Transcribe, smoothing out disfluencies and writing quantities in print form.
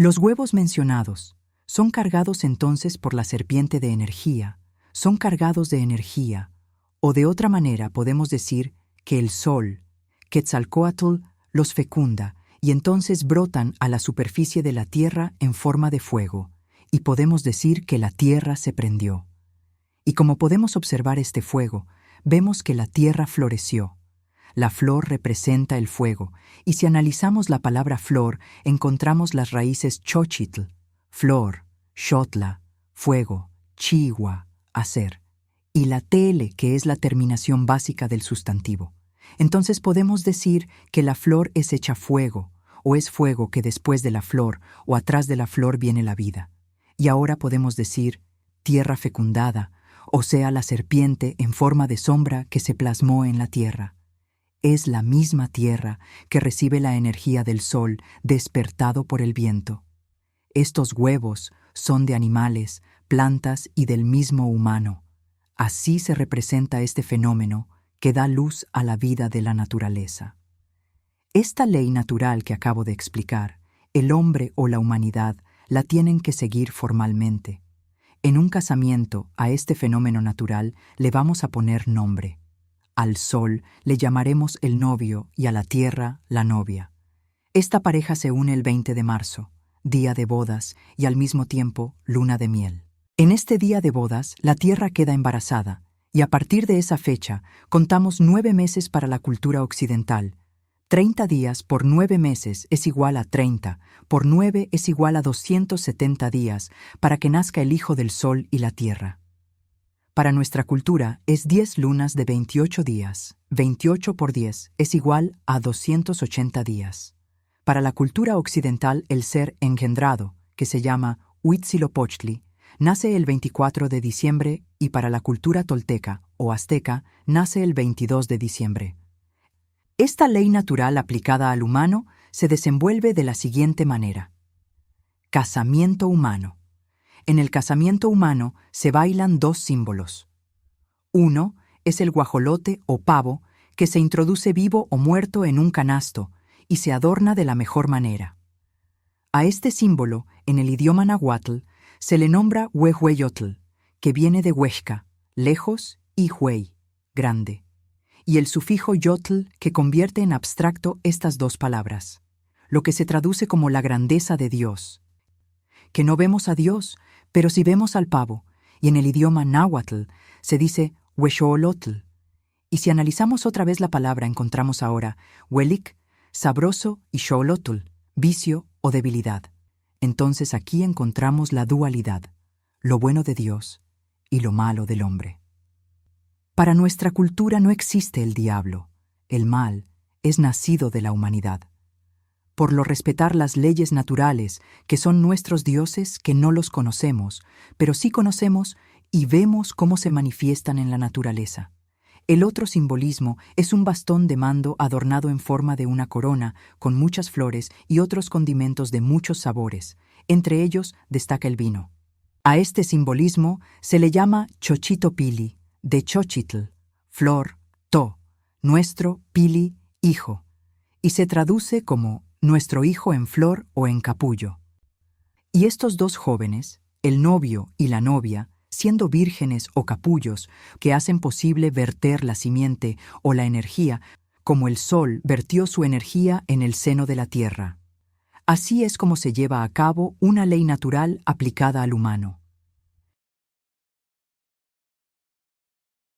Los huevos mencionados son cargados entonces por la serpiente de energía, son cargados de energía, o de otra manera podemos decir que el sol, Quetzalcóatl, los fecunda y entonces brotan a la superficie de la tierra en forma de fuego, y podemos decir que la tierra se prendió. Y como podemos observar este fuego, vemos que la tierra floreció. La flor representa el fuego, y si analizamos la palabra flor, encontramos las raíces xochitl, flor, xotla, fuego, chiwa, hacer, y la tele, que es la terminación básica del sustantivo. Entonces podemos decir que la flor es hecha fuego, o es fuego que después de la flor o atrás de la flor viene la vida. Y ahora podemos decir tierra fecundada, o sea, la serpiente en forma de sombra que se plasmó en la tierra. Es la misma tierra que recibe la energía del sol despertado por el viento. Estos huevos son de animales, plantas y del mismo humano. Así se representa este fenómeno que da luz a la vida de la naturaleza. Esta ley natural que acabo de explicar, el hombre o la humanidad la tienen que seguir formalmente. En un casamiento a este fenómeno natural le vamos a poner nombre. Al sol le llamaremos el novio y a la tierra la novia. Esta pareja se une el 20 de marzo, día de bodas y al mismo tiempo luna de miel. En este día de bodas la tierra queda embarazada y a partir de esa fecha contamos 9 meses para la cultura occidental. 30 días por 9 meses es igual a 30, por 9 es igual a 270 días para que nazca el hijo del sol y la tierra. Para nuestra cultura es 10 lunas de 28 días. 28 por 10 es igual a 280 días. Para la cultura occidental, el ser engendrado, que se llama Huitzilopochtli, nace el 24 de diciembre y para la cultura tolteca o azteca nace el 22 de diciembre. Esta ley natural aplicada al humano se desenvuelve de la siguiente manera. Casamiento humano. En el casamiento humano se bailan 2 símbolos. Uno es el guajolote o pavo que se introduce vivo o muerto en un canasto y se adorna de la mejor manera. A este símbolo, en el idioma nahuatl, se le nombra huehueyotl, que viene de huexca, lejos, y huey, grande, y el sufijo yotl que convierte en abstracto estas 2 palabras, lo que se traduce como la grandeza de Dios. Que no vemos a Dios, pero sí vemos al pavo, y en el idioma náhuatl se dice huexoolotl. Y si analizamos otra vez la palabra, encontramos ahora huelic, sabroso, y xoolotl, vicio o debilidad. Entonces aquí encontramos la dualidad, lo bueno de Dios y lo malo del hombre. Para nuestra cultura no existe el diablo, el mal es nacido de la humanidad. Por lo respetar las leyes naturales, que son nuestros dioses que no los conocemos, pero sí conocemos y vemos cómo se manifiestan en la naturaleza. El otro simbolismo es un bastón de mando adornado en forma de una corona, con muchas flores y otros condimentos de muchos sabores. Entre ellos destaca el vino. A este simbolismo se le llama Xochitopili, de Xochitl, flor, to, nuestro, pili, hijo, y se traduce como nuestro hijo en flor o en capullo. Y estos 2 jóvenes, el novio y la novia, siendo vírgenes o capullos que hacen posible verter la simiente o la energía, como el sol vertió su energía en el seno de la tierra. Así es como se lleva a cabo una ley natural aplicada al humano.